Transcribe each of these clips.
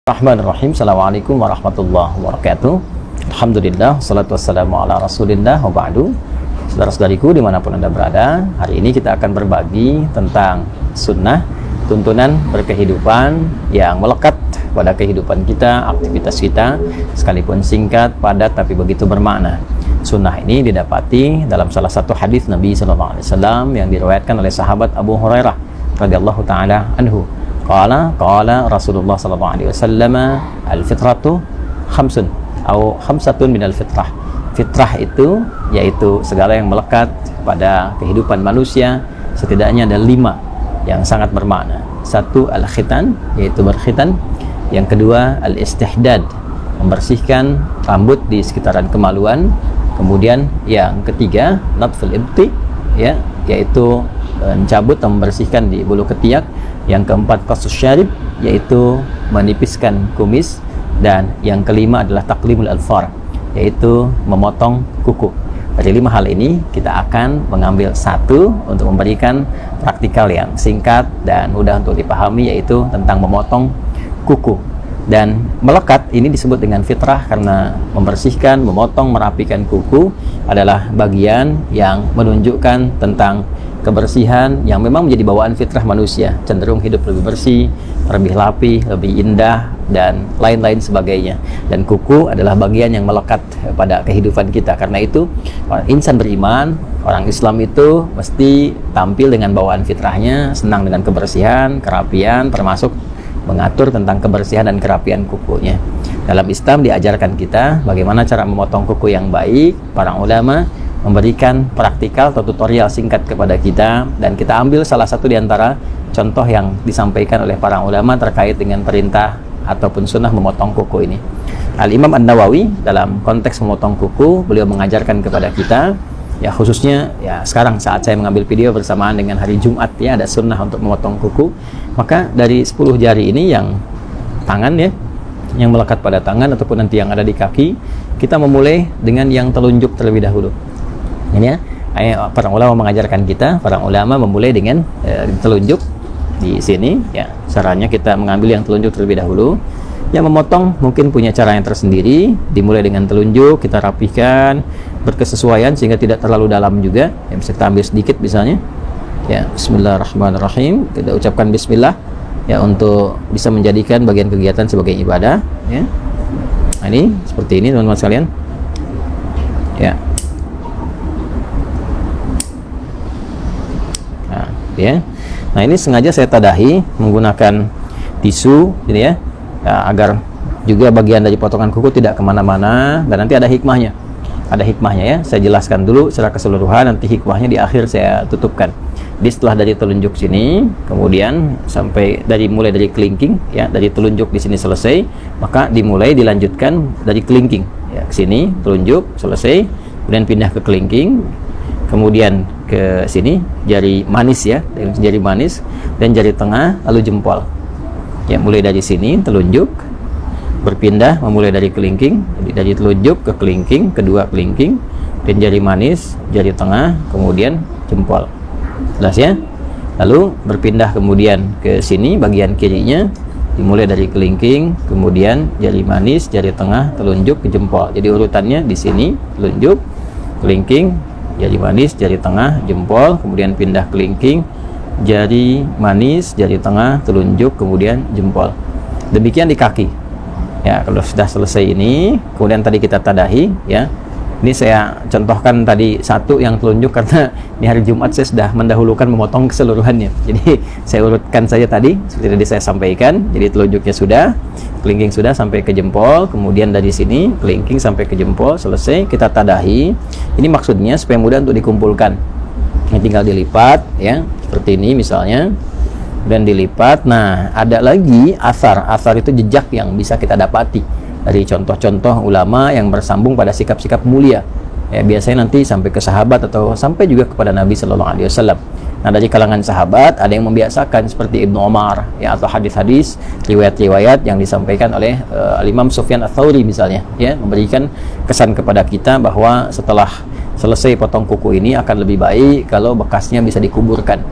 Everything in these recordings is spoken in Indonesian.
Bismillahirrahmanirrahim. Assalamualaikum warahmatullahi wabarakatuh. Alhamdulillah, salatu wassalamu ala rasulillah wa ba'du. Saudara-saudariku dimanapun Anda berada, hari ini kita akan berbagi tentang sunnah, tuntunan berkehidupan yang melekat pada kehidupan kita, aktivitas kita, sekalipun singkat, padat, tapi begitu bermakna. Sunnah ini didapati dalam salah satu hadis Nabi SAW yang diriwayatkan oleh sahabat Abu Hurairah radhiyallahu ta'ala anhu. Qala Rasulullah sallallahu alaihi wasallam, al-fitratu khamsun atau khamsatun minal fitrah. Fitrah itu yaitu segala yang melekat pada kehidupan manusia, setidaknya ada 5 yang sangat bermakna. Satu, al-khitan, yaitu berkhitan. Yang kedua, al-istihdad, membersihkan rambut di sekitaran kemaluan. Kemudian yang ketiga, natful ibti, ya, yaitu mencabut atau membersihkan di bulu ketiak. Yang keempat, qasus syarib, yaitu menipiskan kumis. Dan yang kelima adalah taqlimul alfar, yaitu memotong kuku. Dari 5 hal ini kita akan mengambil satu untuk memberikan praktikal yang singkat dan mudah untuk dipahami, yaitu tentang memotong kuku. Dan melekat ini disebut dengan fitrah karena membersihkan, memotong, merapikan kuku adalah bagian yang menunjukkan tentang kebersihan yang memang menjadi bawaan fitrah manusia, cenderung hidup lebih bersih, lebih rapi, lebih indah, dan lain-lain sebagainya. Dan kuku adalah bagian yang melekat pada kehidupan kita. Karena itu orang insan beriman, orang Islam itu mesti tampil dengan bawaan fitrahnya, senang dengan kebersihan, kerapian, termasuk mengatur tentang kebersihan dan kerapian kukunya. Dalam Islam diajarkan kita bagaimana cara memotong kuku yang baik. Para ulama memberikan praktikal atau tutorial singkat kepada kita, dan kita ambil salah satu di antara contoh yang disampaikan oleh para ulama terkait dengan perintah ataupun sunnah memotong kuku ini. Al-Imam An-Nawawi dalam konteks memotong kuku, beliau mengajarkan kepada kita, ya khususnya ya sekarang saat saya mengambil video bersamaan dengan hari Jumat, ya ada sunnah untuk memotong kuku. Maka dari 10 jari ini yang tangan, ya, yang melekat pada tangan ataupun nanti yang ada di kaki, kita memulai dengan yang telunjuk terlebih dahulu. Ini ya, para ulama mengajarkan kita, para ulama memulai dengan telunjuk di sini, ya. Caranya kita mengambil yang telunjuk terlebih dahulu. Yang memotong mungkin punya cara yang tersendiri, dimulai dengan telunjuk, kita rapihkan berkesesuaian sehingga tidak terlalu dalam juga. Ya, bisa kita ambil sedikit misalnya. Ya, bismillahirrahmanirrahim. Kita ucapkan bismillah ya untuk bisa menjadikan bagian kegiatan sebagai ibadah, ya. Nah, ini seperti ini teman-teman sekalian. Ya. Ya. Nah, ini sengaja saya tadahi menggunakan tisu, gitu ya, agar juga bagian dari potongan kuku tidak kemana-mana, dan nanti ada hikmahnya. Ada hikmahnya, ya. Saya jelaskan dulu secara keseluruhan, nanti hikmahnya di akhir saya tutupkan. Di setelah dari telunjuk sini, kemudian sampai mulai dari kelingking, ya, dari telunjuk di sini selesai, maka dilanjutkan dari kelingking, ya, ke sini telunjuk selesai, kemudian pindah ke kelingking. Kemudian ke sini jari manis, ya, jari manis dan jari tengah, lalu jempol. Ya, mulai dari sini telunjuk, berpindah memulai dari kelingking, jadi dari telunjuk ke kelingking, kedua kelingking, dan jari manis, jari tengah, kemudian jempol. Jelas, ya? Lalu berpindah kemudian ke sini bagian kirinya, dimulai dari kelingking, kemudian jari manis, jari tengah, telunjuk ke jempol. Jadi urutannya di sini telunjuk, kelingking, jari manis, jari tengah, jempol, kemudian pindah kelingking, jari manis, jari tengah, telunjuk, kemudian jempol. Demikian di kaki. Ya, kalau sudah selesai ini, kemudian tadi kita tadahi, ya. Ini saya contohkan tadi satu yang telunjuk karena di hari Jumat saya sudah mendahulukan memotong keseluruhannya. Jadi saya urutkan saja tadi seperti tadi saya sampaikan. Jadi telunjuknya sudah, kelingking sudah sampai ke jempol, kemudian dari sini kelingking sampai ke jempol, selesai kita tadahi. Ini maksudnya supaya mudah untuk dikumpulkan. Ini tinggal dilipat, ya, seperti ini misalnya, dan dilipat. Nah, ada lagi asar itu jejak yang bisa kita dapati dari contoh-contoh ulama yang bersambung pada sikap-sikap mulia, ya, biasanya nanti sampai ke sahabat atau sampai juga kepada Nabi Sallallahu Alaihi Wasallam. Nah, dari kalangan sahabat ada yang membiasakan seperti Ibnu Umar, ya, atau hadis-hadis, riwayat-riwayat yang disampaikan oleh Imam Sufyan Ats-Tsauri misalnya, ya, memberikan kesan kepada kita bahwa setelah selesai potong kuku ini akan lebih baik kalau bekasnya bisa dikuburkan.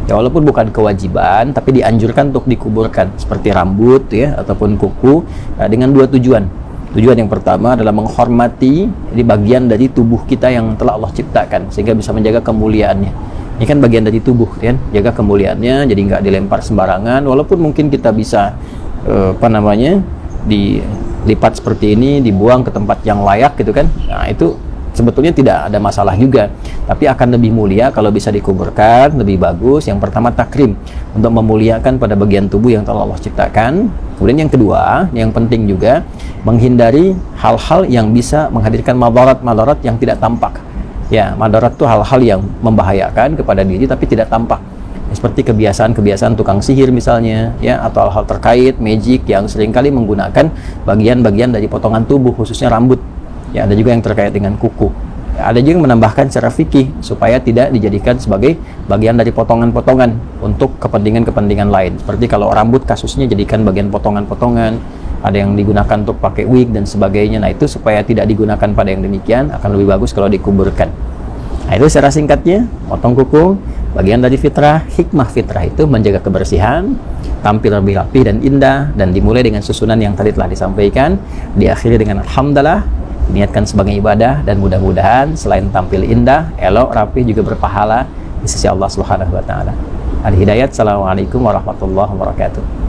Ya, walaupun bukan kewajiban, tapi dianjurkan untuk dikuburkan seperti rambut ya ataupun kuku dengan dua tujuan. Tujuan yang pertama adalah menghormati di bagian dari tubuh kita yang telah Allah ciptakan sehingga bisa menjaga kemuliaannya. Ini kan bagian dari tubuh kan, jaga kemuliaannya jadi nggak dilempar sembarangan. Walaupun mungkin kita bisa dilipat seperti ini, dibuang ke tempat yang layak gitu kan. Nah, itu sebetulnya tidak ada masalah juga, tapi akan lebih mulia kalau bisa dikuburkan, lebih bagus. Yang pertama takrim, untuk memuliakan pada bagian tubuh yang telah Allah ciptakan. Kemudian yang kedua, yang penting juga menghindari hal-hal yang bisa menghadirkan madarat yang tidak tampak. Ya, madarat itu hal-hal yang membahayakan kepada diri tapi tidak tampak. Seperti kebiasaan-kebiasaan tukang sihir misalnya, ya, atau hal-hal terkait magic yang seringkali menggunakan bagian-bagian dari potongan tubuh, khususnya rambut. Ya, ada juga yang terkait dengan kuku. Ya, ada juga yang menambahkan secara fikih supaya tidak dijadikan sebagai bagian dari potongan-potongan untuk kepentingan-kepentingan lain. Seperti kalau rambut kasusnya jadikan bagian potongan-potongan, ada yang digunakan untuk pakai wig dan sebagainya. Nah, itu supaya tidak digunakan pada yang demikian, akan lebih bagus kalau dikuburkan. Nah, itu secara singkatnya, potong kuku, bagian dari fitrah. Hikmah fitrah itu menjaga kebersihan, tampil lebih rapi dan indah, dan dimulai dengan susunan yang tadi telah disampaikan, diakhiri dengan alhamdulillah, niatkan sebagai ibadah, dan mudah-mudahan selain tampil indah, elok, rapi, juga berpahala di sisi Allah Subhanahu wa taala. Al-Hidayat. Assalamualaikum warahmatullahi wabarakatuh.